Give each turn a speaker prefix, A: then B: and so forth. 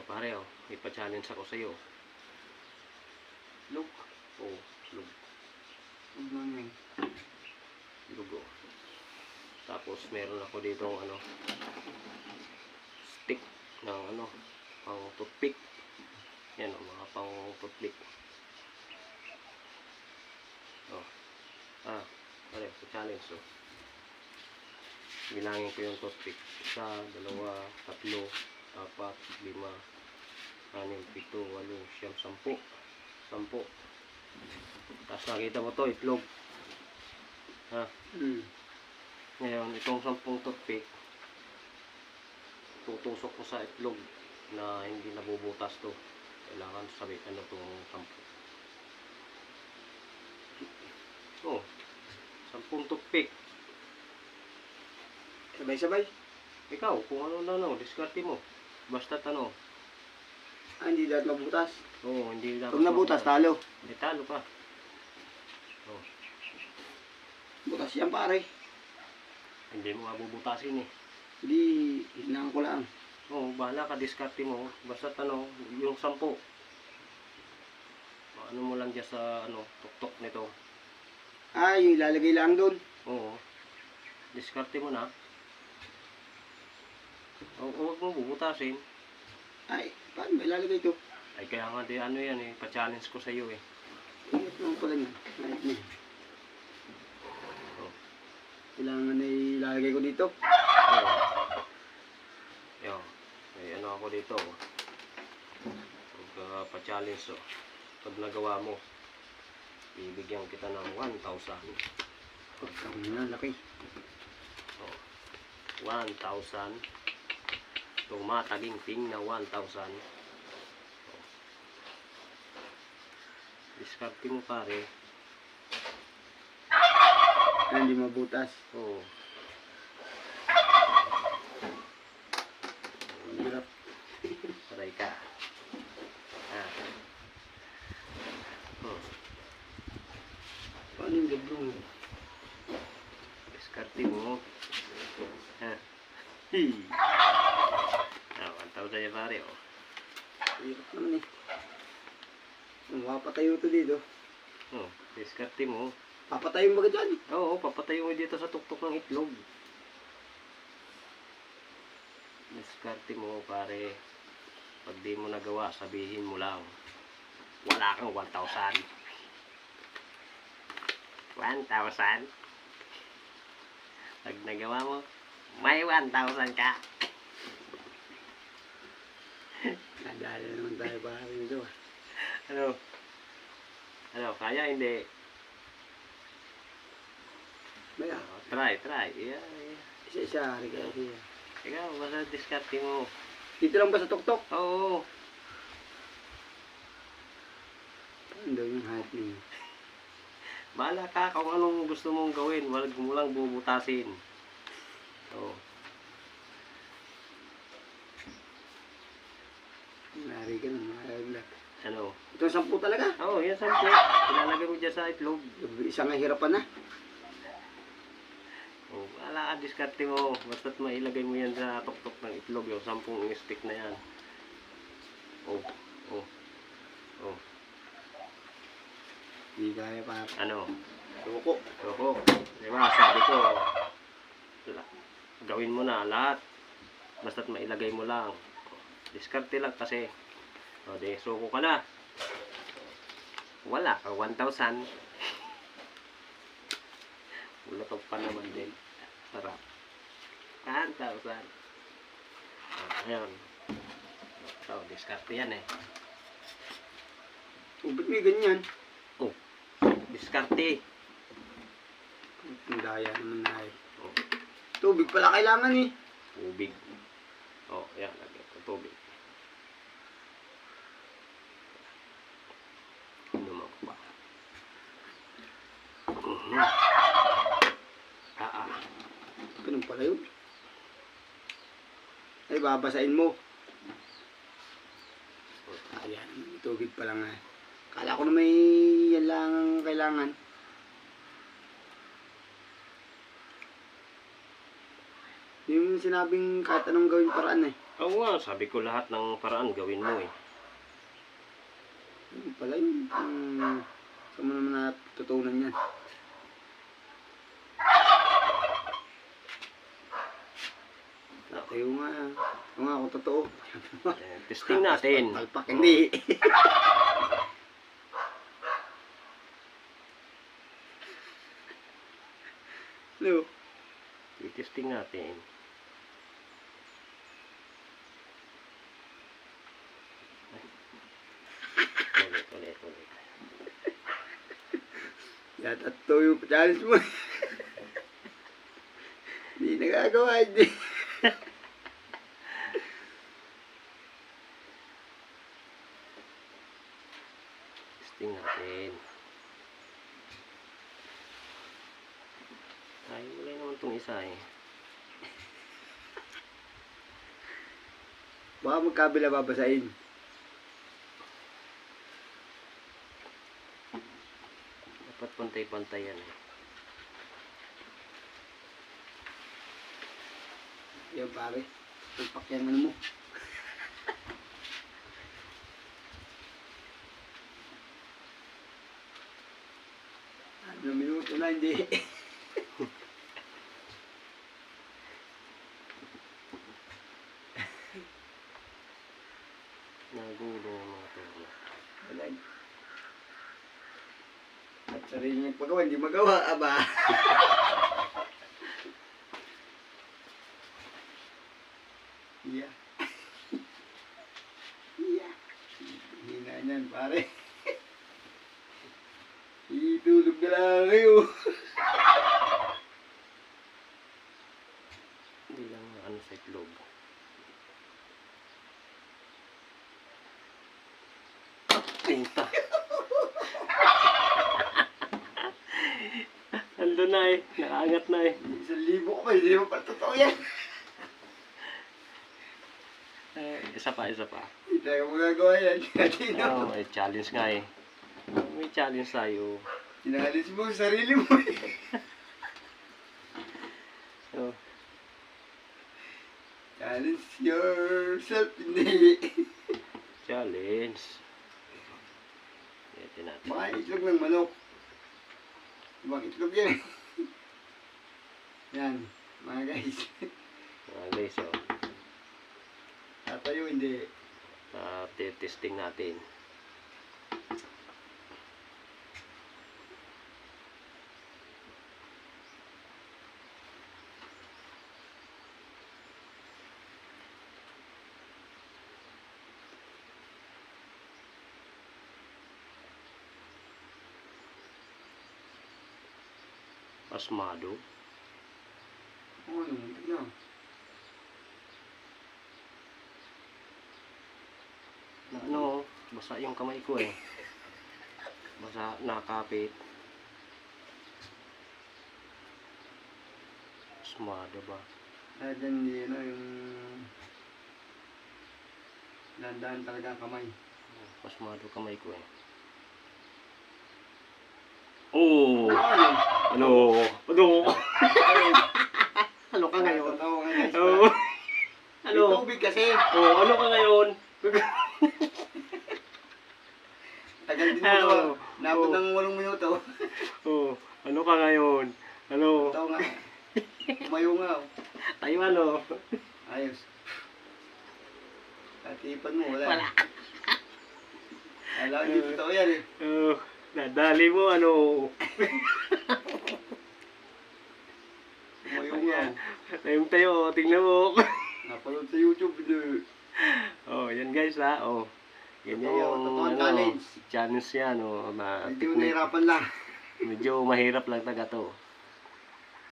A: pare, oh. Ipa-challenge ako sa'yo. Lug. Oh, lug.
B: Good morning.
A: Lug, oh. Tapos, meron ako dito stick ng pang toothpick. Yan, oh, mga pang toothpick. Oh. Pare, ipa-challenge, oh. Bilangin ko yung toothpick. 1, 2, 3, 4, 5, 6, 7, 8, 9, 10, 10. Tapos nakita mo to, itlog. Ngayon, itong 10 toothpick, tutusok ko sa itlog na hindi nabubutas to. Kailangan sabitan na itong 10. Oh, 10 toothpick.
B: Sabay-sabay.
A: Ikaw, kung ano, diskarte mo. Basta
B: Hindi dapat mabutas.
A: Oo, hindi dapat.
B: Pag nabutas, talo.
A: Talo ka. Oh.
B: Butas yan, pare.
A: Hindi mo mabubutasin eh.
B: Hindi, hinangan ko lang.
A: Oo, bahala ka, diskarte mo. Basta yung 10. Ano mo lang dyan sa tuktok nito.
B: Yung ilalagay lang doon.
A: Oo. Diskarte mo na. Huwag mo bubutasin.
B: Paano ba ilalagay ito?
A: Ay, kaya nga yan eh. Pa-challenge ko sa iyo eh.
B: Ingat naman pala niya. Ingat niya.
A: Oh.
B: Kailangan na ilalagay ko dito.
A: Oo. Yo. May ako dito. Pa-challenge oh. Pag nagawa mo, bibigyan kita ng 1,000.
B: Pagkang na, laki.
A: Oh. 1,000. Itong mataginting na 1,000. Oh. Diskarte mo pare.
B: Hindi mabutas.
A: Oo.
B: Hirap.
A: Saray ka.
B: Paano yung gabrong?
A: Diskarte mo. 1,000 yan pare oh.
B: Hirap naman eh. Mapatayo ito dito.
A: Oh, diskarte mo.
B: Papatayo mo ba dyan?
A: Oo, papatayo mo dito sa tuktok ng itlog. Diskarte mo pare. Pag di mo nagawa, sabihin mo lang. Wala kang 1,000. 1,000. Pag nagawa mo, may 1,000 ka.
B: Nadala naman tayo pare nito.
A: Kaya hindi?
B: Maya.
A: Try. Yeah.
B: Isa-isa. Kaya siya.
A: Ikaw, basta diskarte mo.
B: Dito lang ba sa tuktok?
A: Oo.
B: Ano daw yung height niya?
A: Bahala ka kung anong gusto mong gawin. Wag mo lang bubutasin. Oo.
B: Nari ka na, mahalaglag. Ito 10 talaga?
A: Oo, yan 10. Ilalagay mo dyan sa itlog.
B: Isang hirapan na.
A: Oh, bahala ka, diskarte mo. Basta't mailagay mo yan sa tuktok ng itlog. Yung 10 stick na yan. Oh.
B: Hindi kaya pa.
A: Suko. Diba, sabi ko, gawin mo na lahat. Basta't mailagay mo lang. Diskarte lang kasi. O, suko ka na. Wala ka, 1,000. Ulatog pa naman din. Sarap. 1,000. Ayan. So, diskarte yan eh.
B: Ba't may ganyan?
A: Oh, diskarte.
B: Ang daya naman na eh.
A: Oh,
B: Tubig pala kailangan eh.
A: tubig. Oh, yan. Lagyan ko tubig. Inuman ko pa.
B: Ganun pala yun. Ay, babasain mo. Ayan, tubig pa lang eh. Kala ko na may yan lang ang kailangan. Yung sinabing kahit anong gawin paraan eh.
A: Oo nga, sabi ko lahat ng paraan gawin mo eh.
B: Yun pala yun. Saan mo naman natutunan yan? Tayo nga. Tayo nga ako totoo.
A: Testing natin.
B: Palpak hindi. No.
A: I-testing natin. Ulit.
B: Yata to yung challenge mo. Hindi nagagawa, hindi.
A: Testing natin. Ay, wala naman itong isa eh.
B: Baka magkabila babasahin.
A: Dapat pantay-pantay yan eh.
B: Yan pare. Palpak yan ano mo. Ano minuto na hindi.
A: Nagulo yung mga tulo.
B: Wala. At sarili niyang pagawa, hindi magawa, aba. Yeah. Yeah. Hina niyan, pare. Itulog na lang kayo.
A: Hindi lang ano sa itlog. Puta. Nandun na eh. Nakaangat na eh.
B: 1,000 ko pa, hindi mo pa totoo yan.
A: Isa pa.
B: Hindi tayo magagawa yan. Latino.
A: Oh, may challenge nga eh. May challenge tayo.
B: Sinalis mo ang sarili mo.
A: Oh,
B: Challenge yourself, hindi.
A: challenge. Ito natin.
B: Baka itlog ng manok. Ibang itlog yan. Yan, mga guys.
A: Mga guys, oh.
B: Tatayo, hindi.
A: Testing natin. Pasmado.
B: Oo, muntik na.
A: Na ano, basa yung kamay ko eh. Basa, nakapit. Pasmado ba?
B: Dyan, hindi, ano, yung... Landaan talaga ang kamay.
A: Pasmado kamay ko eh. Oh!
B: Ano?
A: Ano? Ano ka ngayon?
B: Totoo nga, guys.
A: Oh.
B: May
A: Ano?
B: tubig kasi.
A: Oh, ano ka ngayon?
B: Tagal din
A: Ah,
B: mo
A: oo.
B: Nabot
A: Oo.
B: ng 8 minuto.
A: Oh, ano ka ngayon? Ano?
B: Totoo nga. Tumayo nga. Oh.
A: Tayo ano?
B: Ayos. Katipan mo, wala.
A: Wala.
B: Alam, hindi totoo yan eh.
A: Oh, nadali mo ano?
B: Tumayo nga.
A: Tayong tayo, tingnan mo.
B: Napanood sa YouTube. Hindi.
A: Oh, yan guys ha. Oh. Ganyan
B: Totoo,
A: yung
B: totoo ang
A: ano,
B: challenge.
A: challenge yan. Oh,
B: Medyo nahirapan lang.
A: medyo mahirap lang taga to.